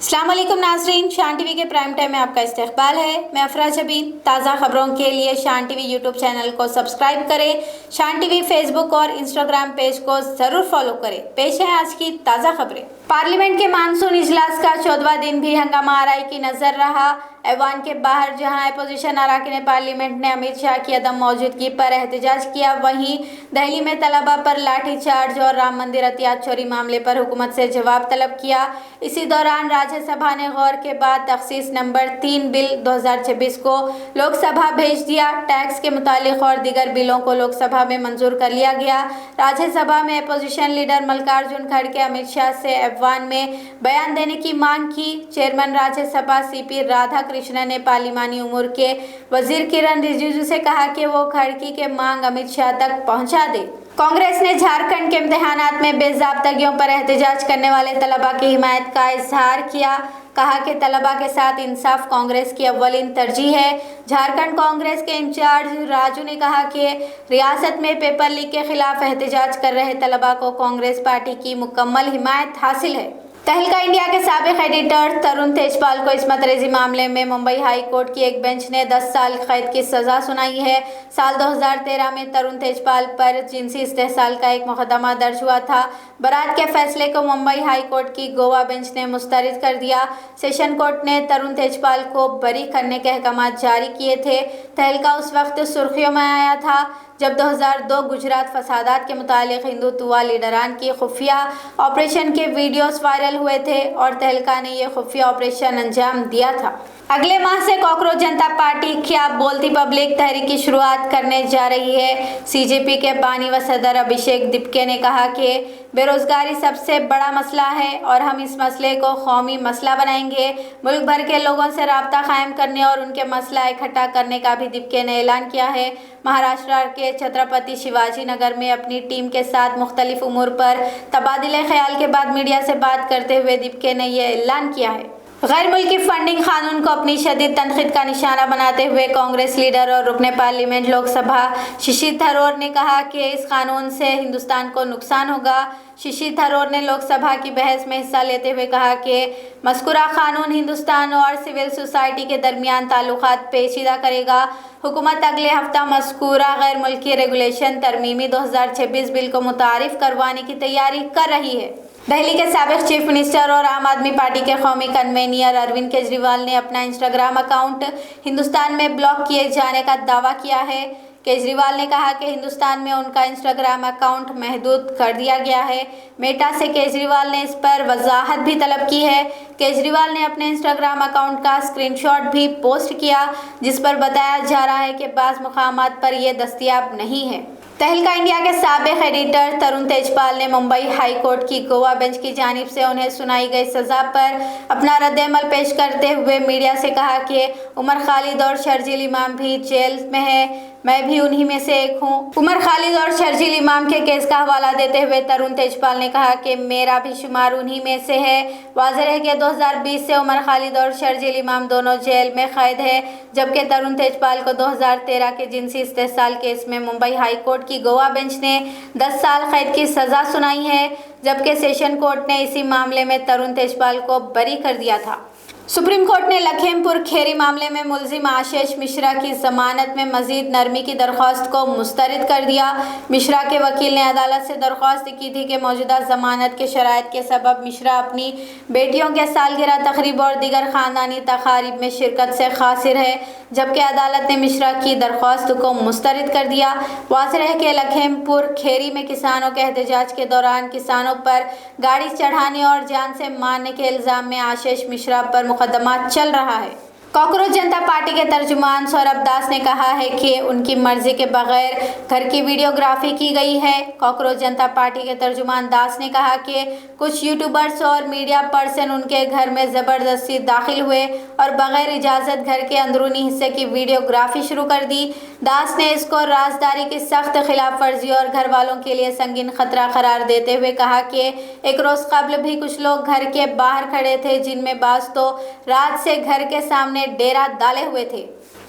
अस्सलाम वालेकुम नाज़रीन, शान टीवी के प्राइम टाइम में आपका इस्तकबाल है। मैं अफरा जबीन। ताज़ा खबरों के लिए शान टीवी यूट्यूब चैनल को सब्सक्राइब करें। शान टीवी फेसबुक और इंस्टाग्राम पेज को ज़रूर फॉलो करें। पेश है आज की ताज़ा खबरें। पार्लियामेंट के मानसून इजलास का 14वां दिन भी हंगामा आराई की नजर रहा। ऐवान के बाहर जहां अपोजिशन अरकान पार्लियामेंट ने अमित शाह की अदम मौजूदगी पर एहतजाज किया, वहीं दिल्ली में तलबा पर लाठीचार्ज और राम मंदिर अतियात चोरी मामले पर हुकूमत से जवाब तलब किया। इसी दौरान राज्यसभा ने गौर के बाद तखसीस नंबर 3 बिल 2026 को लोकसभा भेज दिया। टैक्स के मुतालिक और दीगर बिलों को लोकसभा में मंजूर कर लिया गया। राज्यसभा में अपोजिशन लीडर मल्लिकार्जुन खड़गे अमित शाह से ऐवान में बयान देने की मांग की। चेयरमैन राज्यसभा सीपी राधा कृष्णन ने पार्लिमानी उमूर के वजीर किरण रिजिजू से कहा कि वो खड़गे के मांग अमित शाह तक पहुंचा दे। कांग्रेस ने झारखंड के इम्तिहानात में बेज़ाब्तगियों पर एहतजाज करने वाले तलबा की हिमायत का इजहार किया। कहा कि तलबा के साथ इंसाफ कांग्रेस की अव्वलीन तरजीह है। झारखंड कांग्रेस के इंचार्ज राजू ने कहा कि रियासत में पेपर लीक के खिलाफ एहतजाज कर रहे तलबा को कांग्रेस पार्टी की मुकम्मल हिमायत हासिल है। तहलका इंडिया के साबिक एडिटर तरुण तेजपाल को इस्मत रेजी मामले में मुंबई हाई कोर्ट की एक बेंच ने 10 साल कैद की सज़ा सुनाई है। साल 2013 में तरुण तेजपाल पर जिनसी इस्तेहसाल का एक मुकदमा दर्ज हुआ था। बरात के फैसले को मुंबई हाई कोर्ट की गोवा बेंच ने मुस्तरद कर दिया। सेशन कोर्ट ने तरुण तेजपाल को बरी करने के अहकाम जारी किए थे। तहलका उस वक्त सुर्खियों में आया था जब 2002 गुजरात फसादात के मुतालिक हिंदुत्वा लीडरान की खुफिया ऑपरेशन के वीडियोस वायरल हुए थे और तहलका ने यह खुफिया ऑपरेशन अंजाम दिया था। अगले माह से कॉकरोच जनता पार्टी क्या बोलती पब्लिक तहरीक की शुरुआत करने जा रही है। सीजेपी के बानी व सदर अभिषेक दिपके ने कहा कि बेरोजगारी सबसे बड़ा मसला है और हम इस मसले को कौमी मसला बनाएंगे। मुल्क भर के लोगों से राब्ता कायम करने और उनके मसला इकट्ठा करने का भी दिपके ने ऐलान किया है। महाराष्ट्र के छत्रपति शिवाजी नगर में अपनी टीम के साथ मुख्तलिफ उमूर पर तबादले ख्याल के बाद मीडिया से बात करते हुए दिपके ने यह ऐलान किया है। गैर मुल्की फंडिंग कानून को अपनी शदीद तनकीद का निशाना बनाते हुए कांग्रेस लीडर और रुकने पार्लियामेंट लोकसभा शशि थरूर ने कहा कि इस कानून से हिंदुस्तान को नुकसान होगा। शशि थरूर ने लोकसभा की बहस में हिस्सा लेते हुए कहा कि मज़कूरा कानून हिंदुस्तान और सिविल सोसाइटी के दरमियान ताल्लुकात पेचीदा करेगा। हुकूमत अगले हफ्ता मज़कूरा गैर मुल्की रेगुलेशन तरमीमी 2026 बिल को मुतारिफ करवाने की तैयारी कर रही है। दिल्ली के साबिक चीफ मिनिस्टर और आम आदमी पार्टी के कौमी कन्वेनियर अरविंद केजरीवाल ने अपना इंस्टाग्राम अकाउंट हिंदुस्तान में ब्लॉक किए जाने का दावा किया है। केजरीवाल ने कहा कि हिंदुस्तान में उनका इंस्टाग्राम अकाउंट महदूद कर दिया गया है। मेटा से केजरीवाल ने इस पर वजाहत भी तलब की है। केजरीवाल ने अपने इंस्टाग्राम अकाउंट का स्क्रीनशॉट भी पोस्ट किया जिस पर बताया जा रहा है कि बाज़ मुकामात पर यह दस्तयाब नहीं है। तहलका इंडिया के साबिक एडिटर तरुण तेजपाल ने मुंबई हाई कोर्ट की गोवा बेंच की जानिब से उन्हें सुनाई गई सज़ा पर अपना रद्द-ए-अमल पेश करते हुए मीडिया से कहा कि उमर खालिद और शर्जील इमाम भी जेल में है, मैं भी उन्हीं में से एक हूँ। उमर खालिद और शर्जील इमाम के केस का हवाला देते हुए तरुण तेजपाल ने कहा कि मेरा भी शुमार उन्हीं में से है। वाज़ेह है कि 2020 से उमर खालिद और शर्जील इमाम दोनों जेल में कैद है, जबकि तरुण तेजपाल को 2013 के जिनसी इस्तेहसाल केस में मुंबई हाई कोर्ट की गोवा बेंच ने 10 साल कैद की सज़ा सुनाई है, जबकि सेशन कोर्ट ने इसी मामले में तरुण तेजपाल को बरी कर दिया था। सुप्रीम कोर्ट ने लखीमपुर खेरी मामले में मुलजिम आशीष मिश्रा की जमानत में मजीद नरमी की दरख्वास्त को मुस्तरद कर दिया। मिश्रा के वकील ने अदालत से दरख्वास्त की थी कि मौजूदा जमानत के शराइत के सबब मिश्रा अपनी बेटियों के सालगिरह तकरीब और दीगर ख़ानदानी तकारीब में शिरकत से कासिर है, जबकि अदालत ने मिश्रा की दरख्वास्त को मुस्तरद कर दिया। वाज़ेह है कि लखीमपुर खेरी में किसानों के एहतजाज के दौरान किसानों पर गाड़ी चढ़ाने और जान से मारने के इल्ज़ाम में आशीष मिश्रा पर मुकदमा चल रहा है। कॉकरोच जनता पार्टी के तर्जुमान सौरभ दास ने कहा है कि उनकी मर्जी के बगैर घर की वीडियोग्राफी की गई है। कॉकरोच जनता पार्टी के तर्जुमान दास ने कहा कि कुछ यूट्यूबर्स और मीडिया पर्सन उनके घर में ज़बरदस्ती दाखिल हुए और बगैर इजाज़त घर के अंदरूनी हिस्से की वीडियोग्राफी शुरू कर दी। दास ने इसको राजदारी की सख्त खिलाफ वर्जी और घर वालों के लिए संगीन खतरा करार देते हुए कहा कि एक रोज़ कबल भी कुछ लोग घर के बाहर खड़े थे, जिनमें बाज़ तो रात से घर के सामने डेरा डाले हुए थे।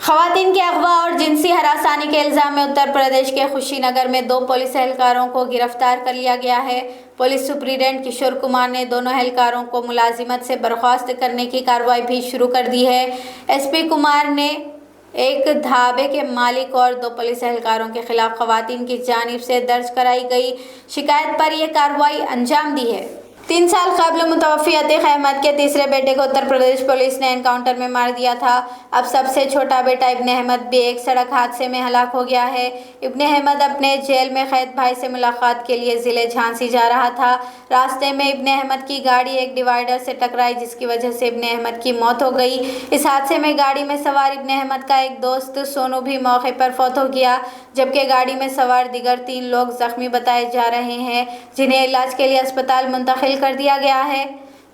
خواتین کے اغوا اور جنسی ہراسانی کے الزام میں اتر پردیش کے خوشی نگر میں 2 پولیس اہلکاروں کو گرفتار کر لیا گیا ہے۔ پولیس سپرنٹنڈنٹ کشور کمار نے دونوں اہلکاروں کو ملازمت سے برخاست کرنے کی کارروائی بھی شروع کر دی ہے۔ ایس پی کمار نے ایک ڈھابے کے مالک اور 2 پولیس اہلکاروں کے خلاف خواتین کی جانب سے درج کرائی گئی شکایت پر یہ کارروائی انجام دی ہے۔ 3 سال قبل متوفی عتیق احمد کے تیسرے بیٹے کو اتر پردیش پولیس نے انکاؤنٹر میں مار دیا تھا۔ اب سب سے چھوٹا بیٹا ابن احمد بھی ایک سڑک حادثے میں ہلاک ہو گیا ہے۔ ابن احمد اپنے جیل میں قید بھائی سے ملاقات کے لیے ضلع جھانسی جا رہا تھا۔ راستے میں ابن احمد کی گاڑی ایک ڈیوائیڈر سے ٹکرائی جس کی وجہ سے ابن احمد کی موت ہو گئی۔ اس حادثے میں گاڑی میں سوار ابن احمد کا ایک دوست سونو بھی موقع پر فوت ہو گیا، جبکہ گاڑی میں سوار دیگر 3 لوگ زخمی بتائے جا رہے ہیں جنہیں علاج کے لیے اسپتال منتقل کر دیا گیا ہے۔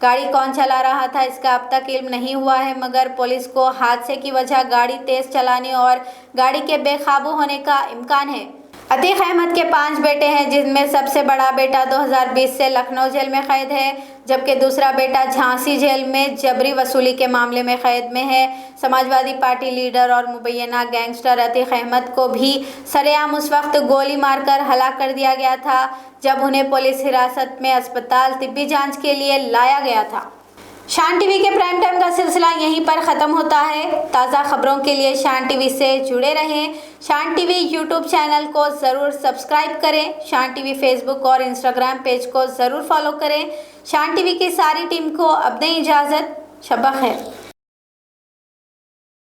گاڑی کون چلا رہا تھا اس کا اب تک علم نہیں ہوا ہے، مگر پولیس کو حادثے کی وجہ گاڑی تیز چلانے اور گاڑی کے بے قابو ہونے کا امکان ہے۔ عتیق احمد کے 5 بیٹے ہیں، جن میں سب سے بڑا بیٹا 2020 سے لکھنؤ جیل میں قید ہے، جبکہ دوسرا بیٹا جھانسی جیل میں جبری وصولی کے معاملے میں قید میں ہے۔ سماجوادی پارٹی لیڈر اور مبینہ گینگسٹر عتیق احمد کو بھی سرعام اس وقت گولی مار کر ہلاک کر دیا گیا تھا جب انہیں پولیس حراست میں اسپتال طبی جانچ کے لیے لایا گیا تھا۔ شان ٹی وی کے پرائم ٹائم کا سلسلہ یہیں پر ختم ہوتا ہے۔ تازہ خبروں کے لیے شان ٹی وی سے جڑے رہیں۔ شان ٹی وی یوٹیوب چینل کو ضرور سبسکرائب کریں۔ شان ٹی وی فیس بک اور انسٹاگرام پیج کو ضرور فالو کریں۔ شان ٹی وی کی ساری ٹیم کو اب دیں اجازت۔ شب بخیر۔